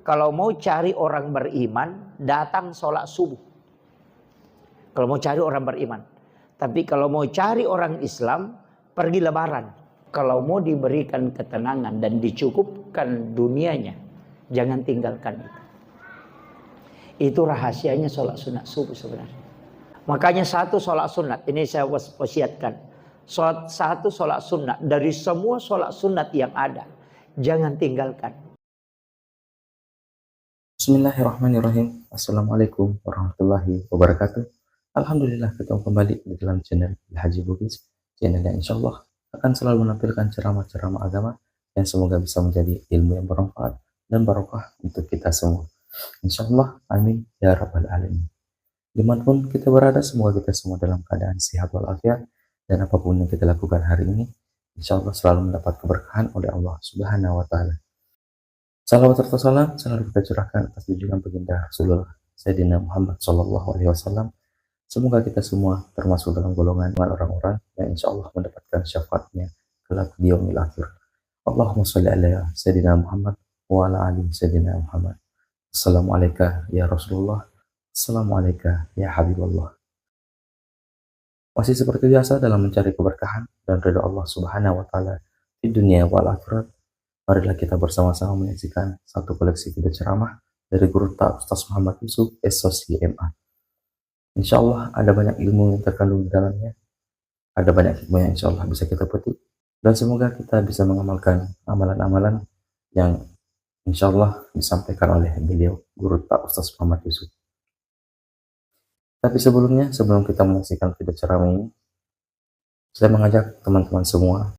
kalau mau cari orang beriman, datang sholat subuh. Kalau mau cari orang beriman. Tapi kalau mau cari orang Islam, pergi lebaran. Kalau mau diberikan ketenangan dan dicukupkan dunianya, jangan tinggalkan itu. Itu rahasianya sholat sunat subuh sebenarnya. Makanya satu sholat sunat, ini saya wasiatkan. Satu sholat sunat, dari semua sholat sunat yang ada, jangan tinggalkan. Bismillahirrahmanirrahim. Assalamualaikum warahmatullahi wabarakatuh. Alhamdulillah ketemu kembali di dalam channel Haji Bugis, channel yang insya Allah akan selalu menampilkan ceramah-ceramah agama yang semoga bisa menjadi ilmu yang bermanfaat dan barokah untuk kita semua. Insya Allah, amin ya rabbal alamin. Dimanapun kita berada, semoga kita semua dalam keadaan sehat walafiat, dan apapun yang kita lakukan hari ini, insya Allah selalu mendapat keberkahan oleh Allah Subhanahu wa Ta'ala. Salawat serta salam selalu kita curahkan atas junjungan baginda Rasulullah Sayyidina Muhammad Sallallahu Alaihi Wasallam. Semoga kita semua termasuk dalam golongan orang-orang yang insya Allah mendapatkan syafaatnya kelak di yaumil akhir. Allahumma sholli ala Sayyidina Muhammad wa ala ali Sayyidina Muhammad. Assalamualaikum ya Rasulullah. Assalamualaikum ya Habibullah. Masih seperti biasa dalam mencari keberkahan dan ridha Allah Subhanahu wa Ta'ala di dunia wal akhirat. Marilah kita bersama-sama menyaksikan satu koleksi video ceramah dari Guru Tak Ustaz Muhammad Yusuf SOC MA. Insya Allah ada banyak ilmu yang terkandung di dalamnya. Ada banyak hikmah yang insya Allah bisa kita petik. Dan semoga kita bisa mengamalkan amalan-amalan yang insya Allah disampaikan oleh beliau Guru Tak Ustaz Muhammad Yusuf. Tapi sebelumnya, sebelum kita menyaksikan video ceramah ini, saya mengajak teman-teman semua,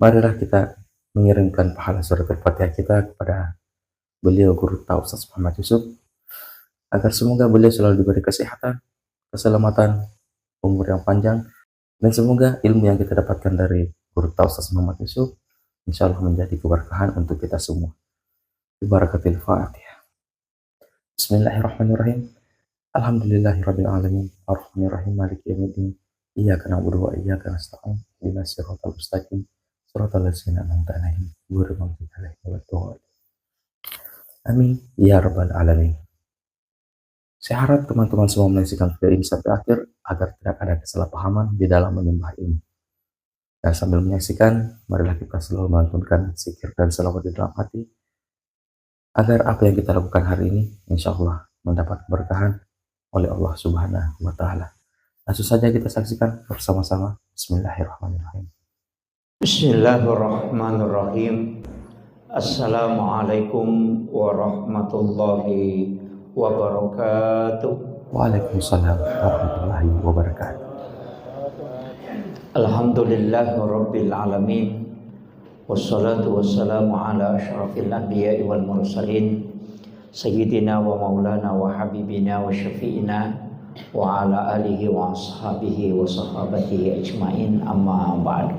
marilah kita mengirimkan pahala surat al-fatihah kita kepada beliau Guru Tak Ustaz Muhammad Yusuf, agar semoga beliau selalu diberi kesehatan, keselamatan, umur yang panjang, dan semoga ilmu yang kita dapatkan dari Guru Tak Ustaz Muhammad Yusuf insya Allah menjadi keberkahan untuk kita semua. Barakatil Fatihah. Bismillahirrahmanirrahim. Alhamdulillahirabbil alamin, arrahmanirrahim, maliki yaumiddin, iyyaka na'budu wa iyyaka nasta'in, ihdinas siratal mustaqim, siratal ladzina an'amta 'alaihim, ghairil maghdubi 'alaihim waladdallin. Amin ya rabbal alamin. Saya harap teman-teman semua menyaksikan video ini sampai akhir agar tidak ada kesalahpahaman di dalam menyembah ini. Dan sambil menyaksikan, marilah kita selalu melantunkan zikir dan selawat di dalam hati agar apa yang kita lakukan hari ini insya Allah mendapat keberkahan oleh Allah Subhanahu wa Ta'ala. Langsung saja kita saksikan bersama-sama. Bismillahirrahmanirrahim. Bismillahirrahmanirrahim. Assalamualaikum warahmatullahi wabarakatuh. Waalaikumsalam warahmatullahi wabarakatuh. Alhamdulillahirabbil alamin. Wassalatu wassalamu ala asyrafil anbiya'i wal mursalin, sayyidina wa maulana wa habibina wa syafi'ina wa ala alihi wa ashabihi wa sahabatihi ajmain, amma ba'du.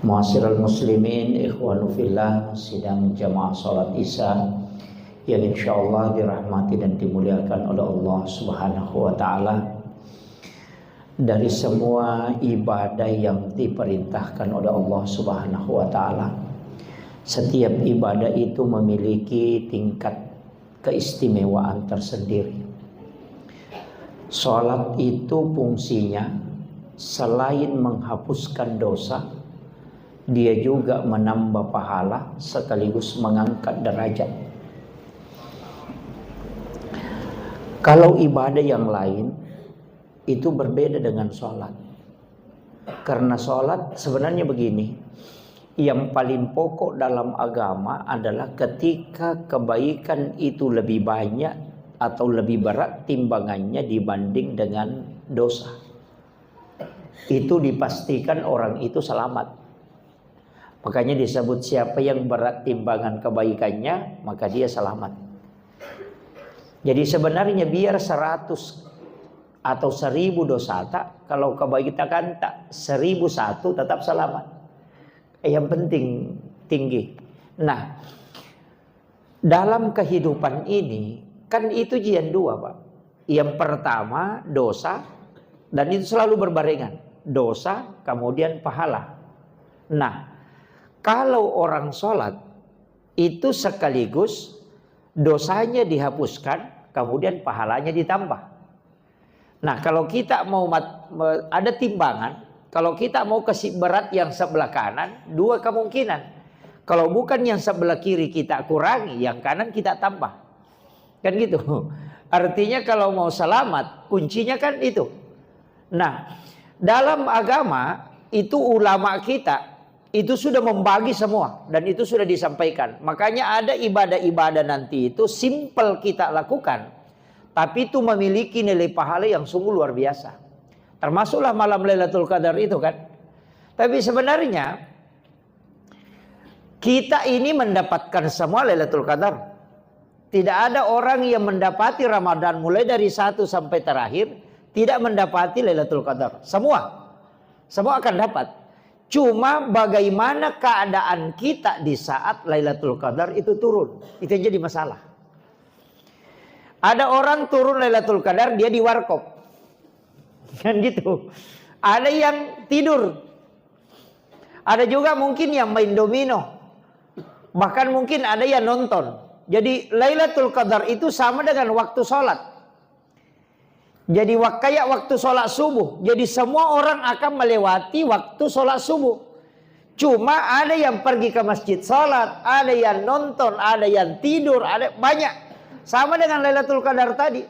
Mu'asyiral muslimin, ikhwanu fillah, sidang jamaah salat isya yang insyaallah dirahmati dan dimuliakan oleh Allah Subhanahu wa Ta'ala. Dari semua ibadah yang diperintahkan oleh Allah Subhanahu wa Ta'ala, setiap ibadah itu memiliki tingkat keistimewaan tersendiri. Salat itu fungsinya selain menghapuskan dosa, dia juga menambah pahala sekaligus mengangkat derajat. Kalau ibadah yang lain itu berbeda dengan sholat. Karena sholat sebenarnya begini, yang paling pokok dalam agama adalah ketika kebaikan itu lebih banyak atau lebih berat timbangannya dibanding dengan dosa, itu dipastikan orang itu selamat. Makanya disebut siapa yang berat timbangan kebaikannya, maka dia selamat. Jadi sebenarnya biar 100 atau 1000 dosa tak, kalau kebaikan tak 1001 tetap selamat. Yang penting tinggi. Nah, dalam kehidupan ini kan itu ujian dua, Pak. Yang pertama dosa, dan itu selalu berbarengan. Dosa kemudian pahala. Nah, kalau orang sholat itu sekaligus dosanya dihapuskan, kemudian pahalanya ditambah. Nah, kalau kita mau ada timbangan, kalau kita mau kasih berat yang sebelah kanan, dua kemungkinan. Kalau bukan yang sebelah kiri kita kurangi, yang kanan kita tambah. Kan gitu. Artinya kalau mau selamat, kuncinya kan itu. Nah, dalam agama itu ulama kita itu sudah membagi semua dan itu sudah disampaikan. Makanya ada ibadah-ibadah nanti itu simple kita lakukan, tapi itu memiliki nilai pahala yang sungguh luar biasa. Termasuklah malam Lailatul Qadar itu kan. Tapi sebenarnya kita ini mendapatkan semua Lailatul Qadar. Tidak ada orang yang mendapati Ramadan mulai dari 1 sampai terakhir tidak mendapati Lailatul Qadar. Semua akan dapat. Cuma bagaimana keadaan kita di saat Lailatul Qadar itu turun. Itu yang jadi masalah. Ada orang turun Lailatul Qadar dia di warkop. Kan gitu. Ada yang tidur. Ada juga mungkin yang main domino. Bahkan mungkin ada yang nonton. Jadi Lailatul Qadar itu sama dengan waktu sholat. Jadi kayak waktu sholat subuh. Jadi semua orang akan melewati waktu sholat subuh. Cuma ada yang pergi ke masjid sholat, ada yang nonton, ada yang tidur, ada banyak. Sama dengan Lailatul Qadar tadi.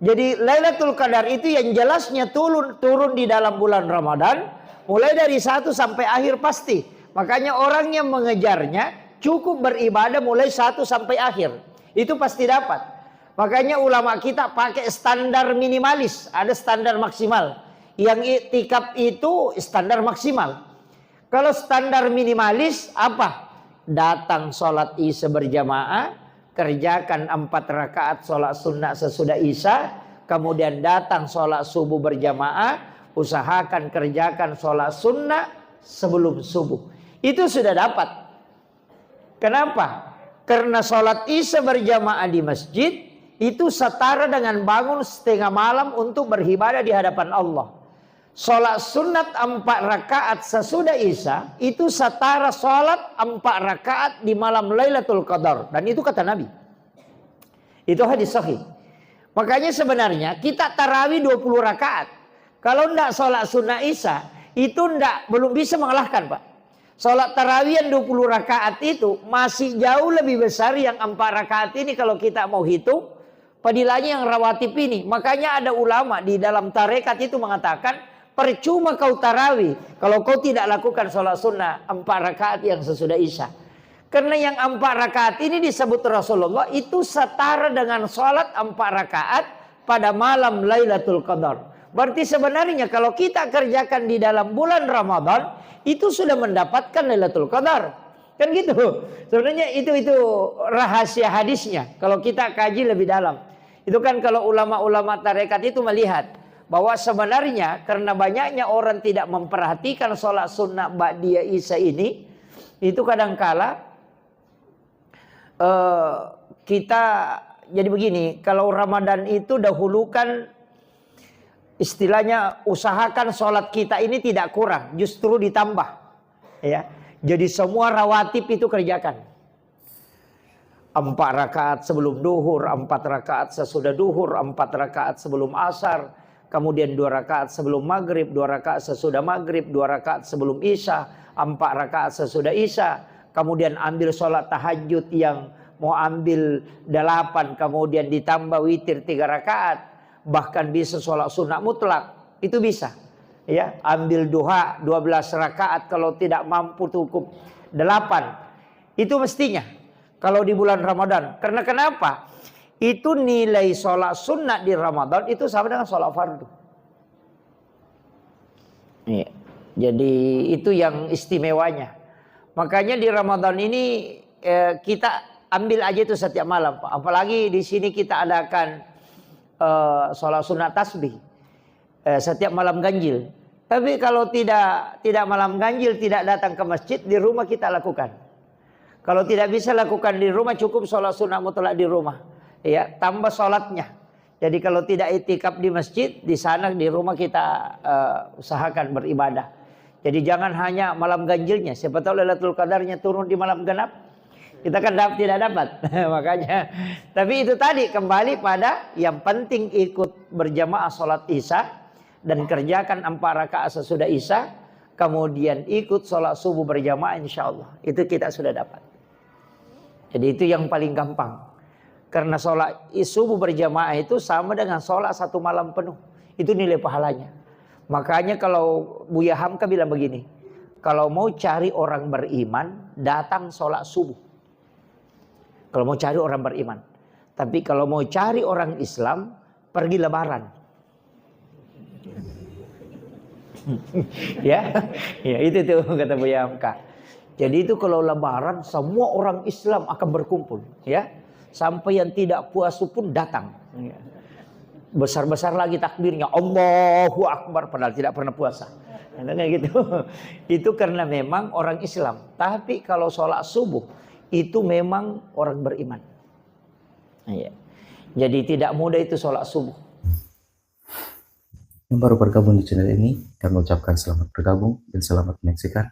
Jadi Lailatul Qadar itu yang jelasnya turun di dalam bulan Ramadan. Mulai dari 1 sampai akhir pasti. Makanya orang yang mengejarnya cukup beribadah mulai 1 sampai akhir. Itu pasti dapat. Makanya ulama kita pakai standar minimalis, ada standar maksimal. Yang iktikaf itu standar maksimal. Kalau standar minimalis apa? Datang sholat isya berjamaah, kerjakan 4 rakaat sholat sunnah sesudah isya, kemudian datang sholat subuh berjamaah, usahakan kerjakan sholat sunnah sebelum subuh. Itu sudah dapat. Kenapa? Karena sholat isya berjamaah di masjid itu setara dengan bangun setengah malam untuk beribadah di hadapan Allah. Sholat sunat 4 rakaat sesudah isya itu setara sholat 4 rakaat di malam Lailatul Qadar. Dan itu kata Nabi. Itu hadis sahih. Makanya sebenarnya kita tarawih 20 rakaat. Kalau tidak sholat sunnah isya itu belum bisa mengalahkan, Pak. Sholat tarawih yang 20 rakaat itu masih jauh lebih besar yang 4 rakaat ini kalau kita mau hitung. Padilanya yang rawatib ini. Makanya ada ulama di dalam tarekat itu mengatakan, percuma kau tarawih kalau kau tidak lakukan sholat sunnah 4 rakaat yang sesudah isya. Karena yang 4 rakaat ini disebut Rasulullah itu setara dengan sholat 4 rakaat pada malam Lailatul Qadar. Berarti sebenarnya kalau kita kerjakan di dalam bulan Ramadan itu sudah mendapatkan Lailatul Qadar. Kan gitu. Sebenarnya itu rahasia hadisnya. Kalau kita kaji lebih dalam. Itu kan kalau ulama-ulama tarekat itu melihat bahwa sebenarnya karena banyaknya orang tidak memperhatikan sholat sunnah ba'diyah isya ini, itu kadangkala kita jadi begini. Kalau Ramadan itu dahulukan, istilahnya usahakan sholat kita ini tidak kurang, justru ditambah. Ya, jadi semua rawatib itu kerjakan. 4 rakaat sebelum duhur, 4 rakaat sesudah duhur, 4 rakaat sebelum asar, kemudian 2 rakaat sebelum maghrib, 2 rakaat sesudah maghrib, 2 rakaat sebelum isya, 4 rakaat sesudah isya, kemudian ambil sholat tahajud yang mau ambil 8, kemudian ditambah witir 3 rakaat, bahkan bisa sholat sunnah mutlak, itu bisa. Ya, ambil duha 12 rakaat kalau tidak mampu cukup 8, itu mestinya. Kalau di bulan Ramadan. Karena kenapa? Itu nilai sholat sunnah di Ramadan itu sama dengan sholat fardu. Ya. Jadi itu yang istimewanya. Makanya di Ramadan ini kita ambil aja itu setiap malam, Pak. Apalagi di sini kita adakan sholat sunnah tasbih setiap malam ganjil. Tapi kalau tidak malam ganjil, tidak datang ke masjid, di rumah kita lakukan. Kalau tidak bisa lakukan di rumah, cukup sholat sunnah mutlak di rumah. Ya, tambah sholatnya. Jadi kalau tidak itikaf di masjid, di sana di rumah kita usahakan beribadah. Jadi jangan hanya malam ganjilnya. Siapa tahu Lailatul Qadarnya turun di malam genap. Kita kan tidak dapat. Makanya, tapi itu tadi kembali pada yang penting ikut berjamaah sholat isya dan kerjakan 4 rakaat sesudah isya, kemudian ikut sholat subuh berjamaah, insya Allah itu kita sudah dapat. Jadi itu yang paling gampang. Karena sholat subuh berjamaah itu sama dengan sholat 1 malam penuh. Itu nilai pahalanya. Makanya kalau Buya Hamka bilang begini, kalau mau cari orang beriman, datang sholat subuh. Kalau mau cari orang beriman. Tapi kalau mau cari orang Islam, pergi lebaran. Ya itu tuh kata Buya Hamka. Jadi itu kalau lebaran semua orang Islam akan berkumpul, ya. Sampai yang tidak puasa pun datang. Besar-besar lagi takbirnya, Allahu Akbar, padahal tidak pernah puasa. Gitu. Itu karena memang orang Islam. Tapi kalau sholat subuh itu memang orang beriman. Jadi tidak mudah itu sholat subuh. Yang baru bergabung di channel ini, kami ucapkan selamat bergabung dan selamat menyaksikan.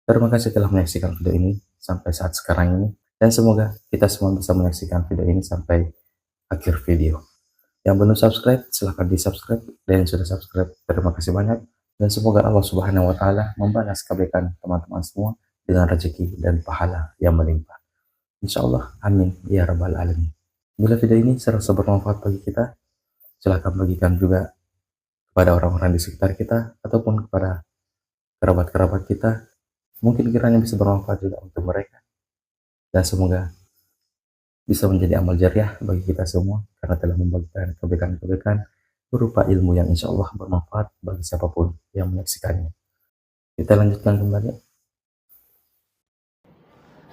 Terima kasih telah menyaksikan video ini sampai saat sekarang ini. Dan semoga kita semua bisa menyaksikan video ini sampai akhir video. Yang belum subscribe, silahkan di subscribe. Dan yang sudah subscribe, terima kasih banyak. Dan semoga Allah Subhanahu Wa Taala membalas kebaikan teman-teman semua dengan rezeki dan pahala yang melimpah. Insya Allah, amin ya rabbal alamin. Bila video ini serasa bermanfaat bagi kita, silahkan bagikan juga kepada orang-orang di sekitar kita ataupun kepada kerabat-kerabat kita. Mungkin kiranya bisa bermanfaat juga untuk mereka. Dan semoga bisa menjadi amal jariah bagi kita semua karena telah membagikan kebaikan-kebaikan berupa ilmu yang insya Allah bermanfaat bagi siapapun yang menyaksikannya. Kita lanjutkan kembali.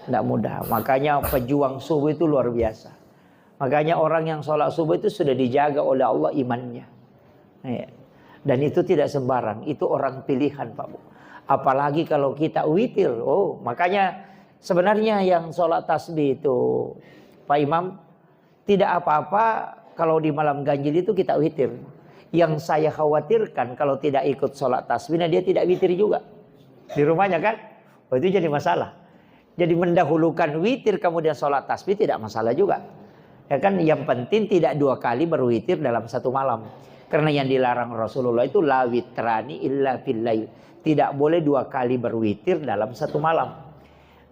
Tidak mudah. Makanya pejuang subuh itu luar biasa. Makanya orang yang sholat subuh itu sudah dijaga oleh Allah imannya. Dan itu tidak sembarang. Itu orang pilihan, Pak Bu. Apalagi kalau kita witir. Makanya sebenarnya yang sholat tasbih itu, Pak Imam, tidak apa-apa kalau di malam ganjil itu kita witir. Yang saya khawatirkan kalau tidak ikut sholat tasbih, dia tidak witir juga. Di rumahnya kan? Itu jadi masalah. Jadi mendahulukan witir kemudian sholat tasbih tidak masalah juga. Ya kan, yang penting tidak 2 kali berwitir dalam 1 malam. Karena yang dilarang Rasulullah itu la witrani illa fil lail. Tidak boleh 2 kali berwitir dalam 1 malam.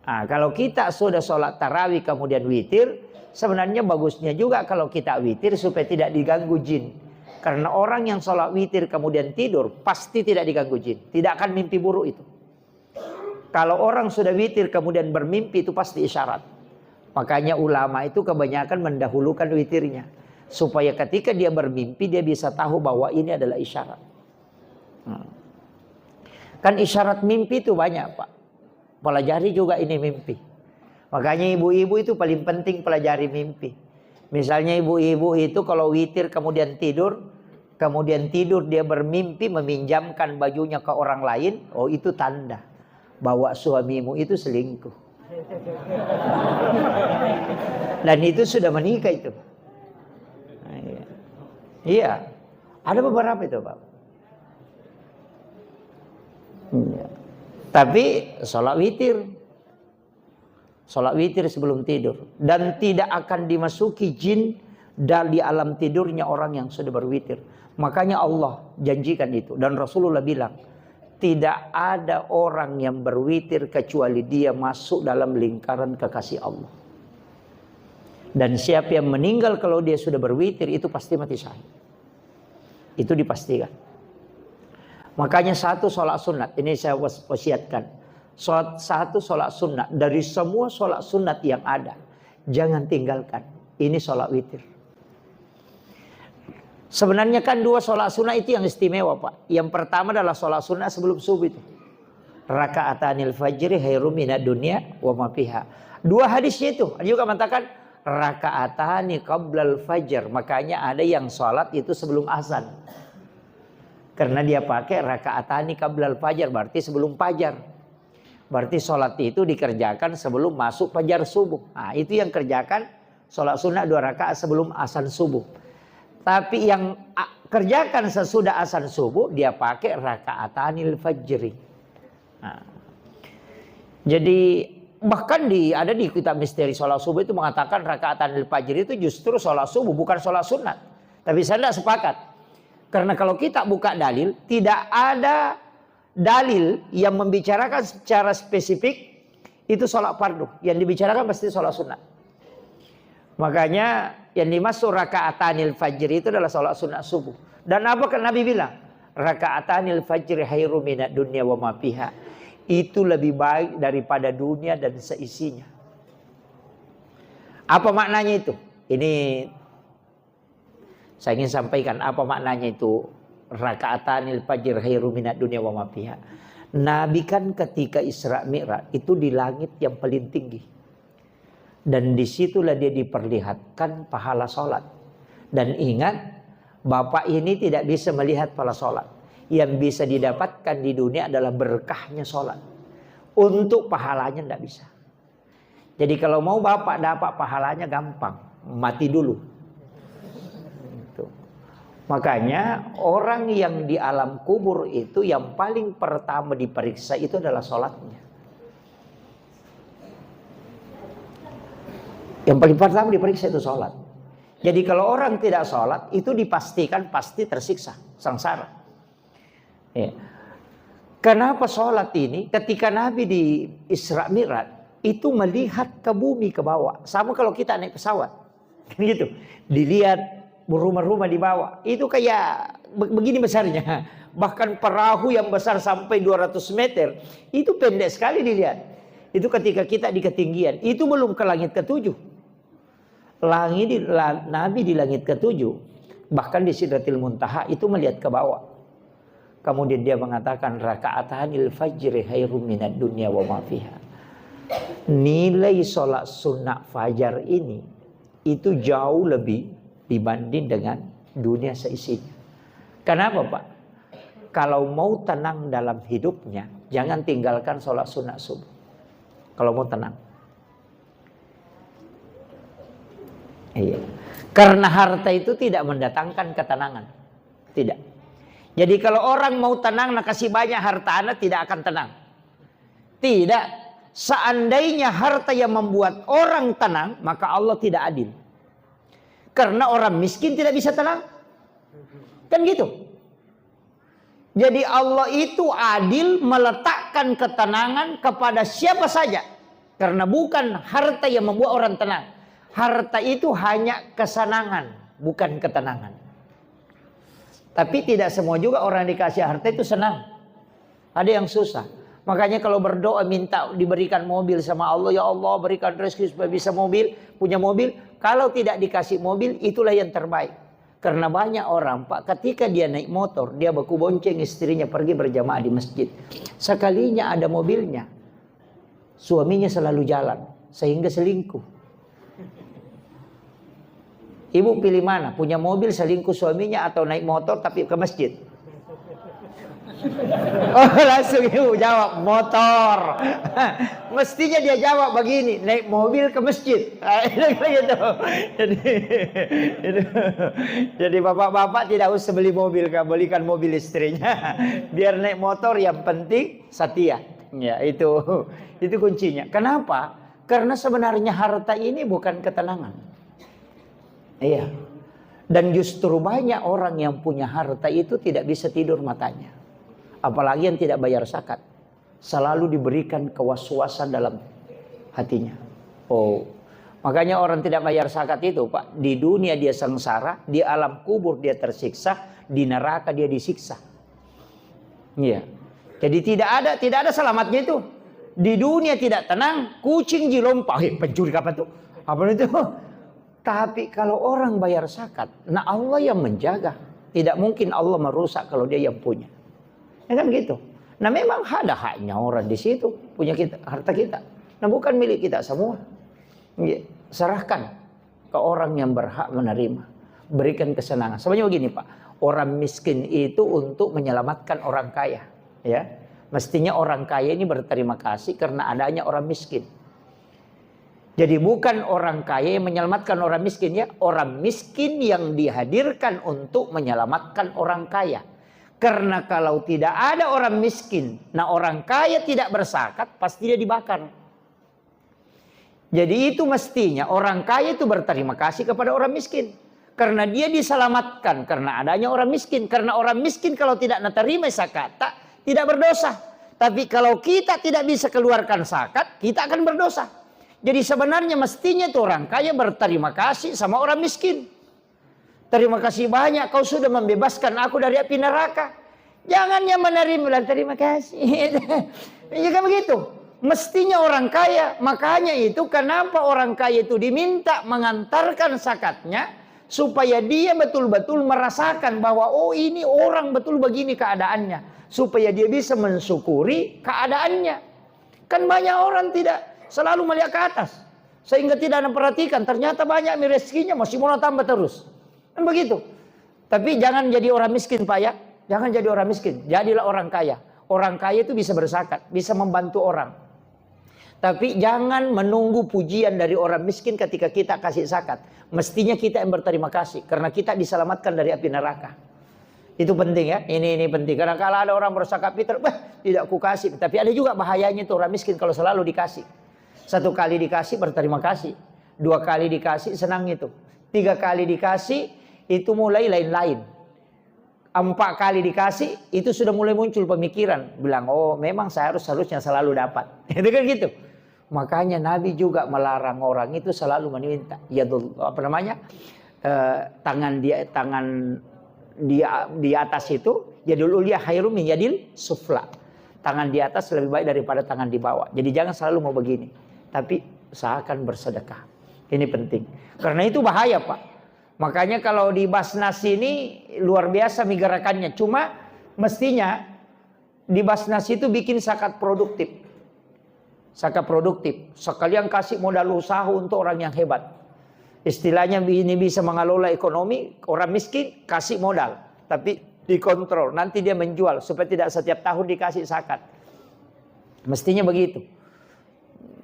Nah, kalau kita sudah sholat tarawih kemudian witir, sebenarnya bagusnya juga kalau kita witir supaya tidak diganggu jin. Karena orang yang sholat witir kemudian tidur pasti tidak diganggu jin. Tidak akan mimpi buruk itu. Kalau orang sudah witir kemudian bermimpi itu pasti isyarat. Makanya ulama itu kebanyakan mendahulukan witirnya. Supaya ketika dia bermimpi dia bisa tahu bahwa ini adalah isyarat. Kan isyarat mimpi itu banyak, Pak. Pelajari juga ini mimpi. Makanya ibu-ibu itu paling penting pelajari mimpi. Misalnya ibu-ibu itu kalau witir kemudian tidur dia bermimpi meminjamkan bajunya ke orang lain, itu tanda bahwa suamimu itu selingkuh. Dan itu sudah menikah itu. Iya. Ada beberapa itu, Pak. Tapi sholat witir sebelum tidur. Dan tidak akan dimasuki jin di alam tidurnya orang yang sudah berwitir. Makanya Allah janjikan itu. Dan Rasulullah bilang, tidak ada orang yang berwitir kecuali dia masuk dalam lingkaran kekasih Allah. Dan siapa yang meninggal kalau dia sudah berwitir itu pasti mati syahid. Itu dipastikan. Makanya 1 sholat sunat, ini saya wasiatkan. 1 sholat sunat dari semua sholat sunat yang ada, jangan tinggalkan. Ini sholat witir. Sebenarnya kan 2 sholat sunat itu yang istimewa, Pak. Yang pertama adalah sholat sunat sebelum subuh itu. Raka'atanil fajri khairum minad dunya wa ma fiha. 2 hadisnya itu. Ada juga mengatakan raka'atani qablal fajr. Makanya ada yang sholat itu sebelum azan. Karena dia pakai raka'atani qablal fajr, berarti sebelum fajar. Berarti sholat itu dikerjakan sebelum masuk fajar subuh. Nah, itu yang kerjakan sholat sunat 2 rakaat sebelum azan subuh. Tapi yang kerjakan sesudah azan subuh dia pakai raka'atanil fajri. Nah, jadi bahkan ada di kitab misteri sholat subuh itu mengatakan rakaatanil fajr itu justru sholat subuh, bukan sholat sunat. Tapi saya tidak sepakat. Karena kalau kita buka dalil, tidak ada dalil yang membicarakan secara spesifik itu sholat fardu. Yang dibicarakan pasti sholat sunat. Makanya yang dimaksud rakaatanil fajr itu adalah sholat sunat subuh. Dan apa kan Nabi bilang? Rakaatanil fajr khairum minad dunya wa ma fiha. Itu lebih baik daripada dunia dan seisinya. Apa maknanya itu? Ini saya ingin sampaikan apa maknanya itu. Rakaatanil fajr khairum minad dunya wa ma fiha. Nabi kan ketika Isra Mi'raj itu di langit yang paling tinggi. Dan disitulah dia diperlihatkan pahala sholat. Dan ingat, Bapak ini tidak bisa melihat pahala sholat. Yang bisa didapatkan di dunia adalah berkahnya sholat. Untuk pahalanya tidak bisa. Jadi kalau mau Bapak dapat pahalanya gampang. Mati dulu. Makanya orang yang di alam kubur itu yang paling pertama diperiksa itu adalah sholatnya. Yang paling pertama diperiksa itu sholat. Jadi kalau orang tidak sholat itu dipastikan pasti tersiksa, sengsara. Ya. Kenapa sholat ini ketika Nabi di Isra Mi'raj itu melihat ke bumi ke bawah. Sama kalau kita naik pesawat. Gitu. Dilihat rumah-rumah di bawah. Itu kayak begini besarnya. Bahkan perahu yang besar sampai 200 meter. Itu pendek sekali dilihat. Itu ketika kita di ketinggian. Itu belum ke langit ke-7. Nabi di langit ke-7. Bahkan di Sidratil Muntaha itu melihat ke bawah. Kemudian dia mengatakan raka'atanil fajri khairum minad dunya wa ma fiha. Nilai sholat sunnah fajar ini itu jauh lebih dibanding dengan dunia seisinya. Kenapa Pak? Kalau mau tenang dalam hidupnya, jangan tinggalkan sholat sunnah subuh. Kalau mau tenang. Iya. Karena harta itu tidak mendatangkan ketenangan. Tidak. Jadi kalau orang mau tenang, nak kasih banyak harta, Anda tidak akan tenang. Tidak. Seandainya harta yang membuat orang tenang, maka Allah tidak adil. Karena orang miskin tidak bisa tenang. Kan gitu. Jadi Allah itu adil meletakkan ketenangan kepada siapa saja. Karena bukan harta yang membuat orang tenang. Harta itu hanya kesenangan, bukan ketenangan. Tapi tidak semua juga orang yang dikasih harta itu senang. Ada yang susah. Makanya kalau berdoa minta diberikan mobil sama Allah. Ya Allah berikan rezeki supaya bisa punya mobil. Kalau tidak dikasih mobil itulah yang terbaik. Karena banyak orang Pak ketika dia naik motor. Dia baku bonceng istrinya pergi berjamaah di masjid. Sekalinya ada mobilnya. Suaminya selalu jalan. Sehingga selingkuh. Ibu pilih mana? Punya mobil selingkuh suaminya atau naik motor tapi ke masjid? Oh langsung ibu jawab motor. Mestinya dia jawab begini, naik mobil ke masjid. Gitu. Jadi bapak-bapak tidak usah beli mobil, belikan mobil istrinya. Biar naik motor yang penting setia. Ya itu kuncinya. Kenapa? Karena sebenarnya harta ini bukan ketenangan. Iya. Dan justru banyak orang yang punya harta itu tidak bisa tidur matanya. Apalagi yang tidak bayar zakat. Selalu diberikan kewaswasan dalam hatinya. Oh, makanya orang tidak bayar zakat itu Pak. Di dunia dia sengsara. Di alam kubur dia tersiksa. Di neraka dia disiksa. Iya. Jadi tidak ada selamatnya itu. Di dunia tidak tenang. Kucing jilompah. Pencuri kapan tuh? Apa itu? Tapi kalau orang bayar zakat, nah Allah yang menjaga. Tidak mungkin Allah merusak kalau dia yang punya. Ya kan gitu. Nah memang ada haknya orang di situ. Punya kita, harta kita. Nah bukan milik kita semua. Ya, serahkan ke orang yang berhak menerima. Berikan kesenangan. Sebenarnya begini Pak. Orang miskin itu untuk menyelamatkan orang kaya. Ya, mestinya orang kaya ini berterima kasih karena adanya orang miskin. Jadi bukan orang kaya yang menyelamatkan orang miskin ya. Orang miskin yang dihadirkan untuk menyelamatkan orang kaya. Karena kalau tidak ada orang miskin. Nah orang kaya tidak berzakat pasti dia dibakar. Jadi itu mestinya orang kaya itu berterima kasih kepada orang miskin. Karena dia diselamatkan karena adanya orang miskin. Karena orang miskin kalau tidak menerima zakat tidak berdosa. Tapi kalau kita tidak bisa keluarkan zakat, kita akan berdosa. Jadi sebenarnya mestinya itu orang kaya berterima kasih sama orang miskin. Terima kasih banyak kau sudah membebaskan aku dari api neraka. Jangannya menerima terima kasih. Ya kan begitu. Mestinya orang kaya. Makanya itu kenapa orang kaya itu diminta mengantarkan zakatnya. Supaya dia betul-betul merasakan bahwa oh ini orang betul begini keadaannya. Supaya dia bisa mensyukuri keadaannya. Kan banyak orang tidak selalu melihat ke atas. Sehingga tidak memperhatikan. Ternyata banyak rezekinya masih mau tambah terus. Kan begitu. Tapi jangan jadi orang miskin Pak ya. Jangan jadi orang miskin. Jadilah orang kaya. Orang kaya itu bisa berzakat. Bisa membantu orang. Tapi jangan menunggu pujian dari orang miskin ketika kita kasih zakat. Mestinya kita yang berterima kasih. Karena kita diselamatkan dari api neraka. Itu penting ya. Ini penting. Karena kalau ada orang berzakat fitrah, tidak ku kasih. Tapi ada juga bahayanya itu orang miskin kalau selalu dikasih. 1 kali dikasih berterima kasih. 2 kali dikasih senang itu. 3 kali dikasih itu mulai lain-lain. 4 kali dikasih itu sudah mulai muncul pemikiran. Bilang oh memang saya harusnya selalu dapat. Itu kan gitu. Makanya Nabi juga melarang orang itu selalu meminta. Tangan di atas itu yadul ulya khairum min yadil sufla. Tangan di atas lebih baik daripada tangan di bawah. Jadi jangan selalu mau begini. Tapi usahakan bersedekah. Ini penting. Karena itu bahaya Pak. Makanya kalau di Basnas ini luar biasa gerakannya. Cuma mestinya di Basnas itu bikin zakat produktif. Zakat produktif. Sekalian kasih modal usaha untuk orang yang hebat. Istilahnya ini bisa mengelola ekonomi. Orang miskin kasih modal. Tapi dikontrol. Nanti dia menjual. Supaya tidak setiap tahun dikasih zakat. Mestinya begitu.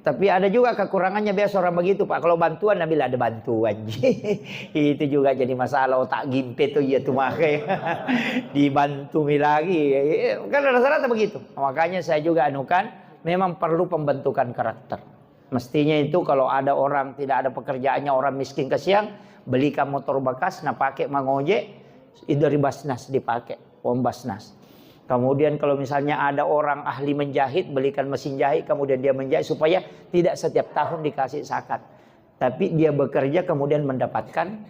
Tapi ada juga kekurangannya biasa orang begitu Pak. Kalau bantuan Nabi ada bantuan. Itu juga jadi masalah otak gimpe tuh ya tuh makanya dibantu lagi. Kan rata-rata begitu. Makanya saya juga anukan memang perlu pembentukan karakter. Mestinya itu kalau ada orang tidak ada pekerjaannya orang miskin kesiang belikan motor bekas nah pakai mangojek itu dari Basnas dipakai uang Basnas. Kemudian kalau misalnya ada orang ahli menjahit, belikan mesin jahit, kemudian dia menjahit supaya tidak setiap tahun dikasih zakat. Tapi dia bekerja kemudian mendapatkan.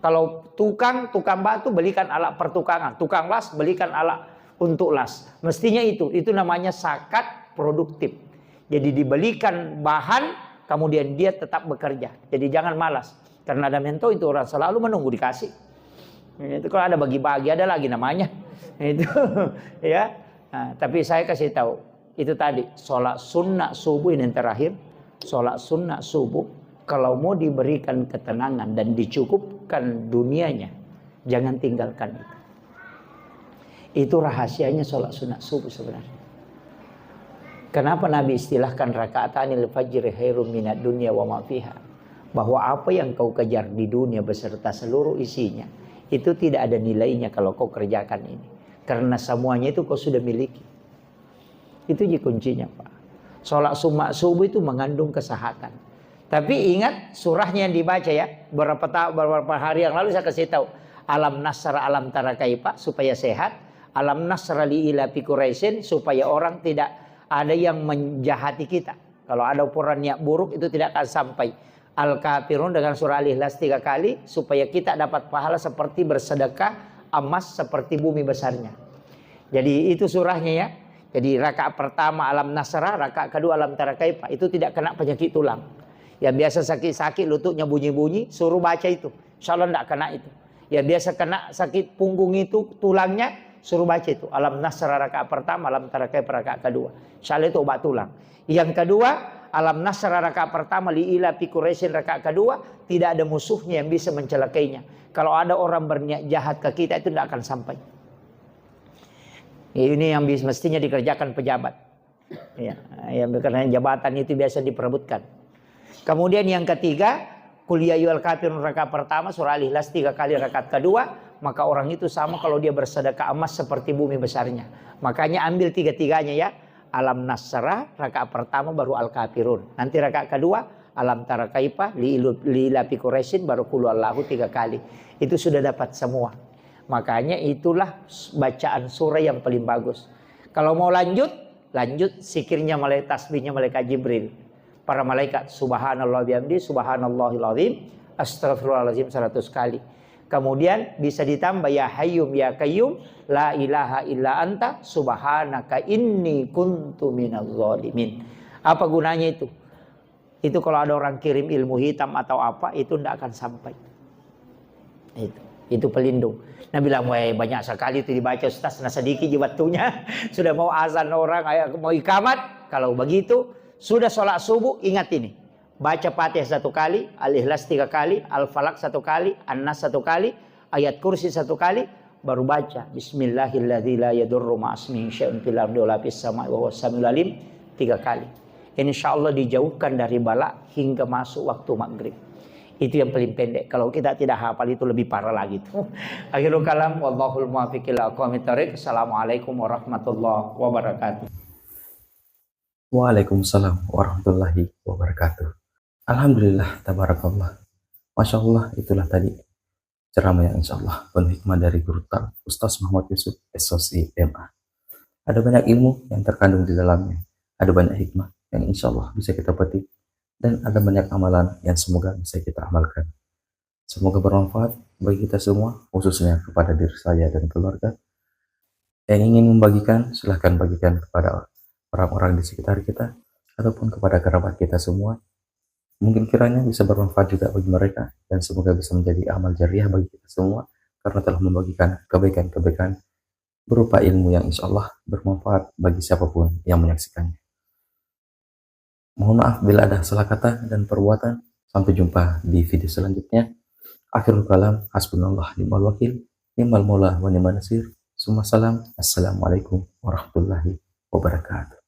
Kalau tukang batu belikan alat pertukangan. Tukang las belikan alat untuk las. Mestinya itu namanya zakat produktif. Jadi dibelikan bahan, kemudian dia tetap bekerja. Jadi jangan malas. Karena ada mento itu orang selalu menunggu dikasih. Itu kalau ada bagi-bagi ada lagi namanya. Itu ya. Nah, tapi saya kasih tahu itu tadi sholat sunnah subuh ini yang terakhir. Sholat sunnah subuh kalau mau diberikan ketenangan dan dicukupkan dunianya jangan tinggalkan itu. Itu rahasianya sholat sunnah subuh sebenarnya. Kenapa Nabi istilahkan raka'atanil fajri khairum minad dunya wa ma fiha? Bahwa apa yang kau kejar di dunia beserta seluruh isinya itu tidak ada nilainya kalau kau kerjakan ini. Karena semuanya itu kau sudah miliki. Itu kuncinya Pak. Sholat subuh itu mengandung kesehatan. Tapi ingat surahnya yang dibaca ya. Beberapa hari yang lalu saya kasih tahu. Alam nasra alam tara kaifa supaya sehat. Alam nasra li ila fi Quraisyin supaya orang tidak ada yang menjahati kita. Kalau ada orang niat buruk itu tidak akan sampai. Al-Kafirun dengan surah Al-Ikhlas 3 kali supaya kita dapat pahala seperti bersedekah emas seperti bumi besarnya. Jadi itu surahnya ya. Jadi rakaat pertama alam nasra, rakaat kedua alam tara kaifa. Itu tidak kena penyakit tulang. Yang biasa sakit-sakit lututnya bunyi-bunyi, suruh baca itu. Insyaallah tidak kena itu. Ya biasa kena sakit punggung itu tulangnya, suruh baca itu. Alam nasra rakaat pertama, alam tara kaifa rakaat kedua. Insyaallah itu obat tulang. Yang kedua alam nasra rakaat pertama liila fi Quraisyin rakaat kedua tidak ada musuhnya yang bisa mencelakainya. Kalau ada orang berniat jahat ke kita itu tidak akan sampai. Ini yang mestinya dikerjakan pejabat. Ya, karena jabatan itu biasa diperebutkan. Kemudian yang ketiga, qul ya ayyuhal kafirun rakaat pertama surah Al-Ikhlas 3 kali rakaat kedua, maka orang itu sama kalau dia bersedekah emas seperti bumi besarnya. Makanya ambil tiga-tiganya ya. Alam nasra rakaat pertama baru al-kafirun. Nanti rakaat kedua alam tara kaifa, lilapi Quraisyin, baru qul huwallahu 3 kali. Itu sudah dapat semua. Makanya itulah bacaan surah yang paling bagus. Kalau mau lanjut zikirnya malaikat, tasbihnya malaikat Jibril. Para malaikat subhanallah bihamdi, subhanallahil azim, astagfirullahalazim 100 kali. Kemudian bisa ditambah ya hayyum ya qayyum la ilaha illa anta subhanaka inni kuntu minadz zalimin. Apa gunanya itu? Itu kalau ada orang kirim ilmu hitam atau apa, itu tidak akan sampai. Itu pelindung. Nah bilang, wah banyak sekali itu dibaca Ustaz, nah sedikit waktunya. Sudah mau azan orang, mau ikamat. Kalau begitu, sudah sholat subuh, ingat ini. Baca Fatihah 1 kali, Al-Ikhlas 3 kali, Al-Falaq 1 kali, An-Nas 1 kali, ayat kursi 1 kali, baru baca Bismillahilladzi la yadurru ma'asmihi syai'un fil ardi wala fis sama'i wa huwas samiul alim 3 kali. Insyaallah dijauhkan dari bala hingga masuk waktu maghrib. Itu yang paling pendek. Kalau kita tidak hafal itu lebih parah lagi. Akhirul kalam, wallahul muwaffiq ila aqwamit thoriq. Assalamualaikum warahmatullahi wabarakatuh. Waalaikumsalam warahmatullahi wabarakatuh. Alhamdulillah, tabarakallah. Masya Allah, itulah tadi ceramah yang insya Allah penuh hikmah dari Guru Ustaz Muhammad Yusuf SOC MA. Ada banyak ilmu yang terkandung di dalamnya. Ada banyak hikmah yang insya Allah bisa kita petik. Dan ada banyak amalan yang semoga bisa kita amalkan. Semoga bermanfaat bagi kita semua, khususnya kepada diri saya dan keluarga. Yang ingin membagikan, silahkan bagikan kepada orang-orang di sekitar kita, ataupun kepada kerabat kita semua. Mungkin kiranya bisa bermanfaat juga bagi mereka, dan semoga bisa menjadi amal jariah bagi kita semua, karena telah membagikan kebaikan-kebaikan berupa ilmu yang insya Allah bermanfaat bagi siapapun yang menyaksikannya. Mohon maaf bila ada salah kata dan perbuatan. Sampai jumpa di video selanjutnya. Akhirul kalam, hasbunallah ni'mal wakil, ni'mal maula wa ni'man nasir. Summa salam. Assalamualaikum warahmatullahi wabarakatuh.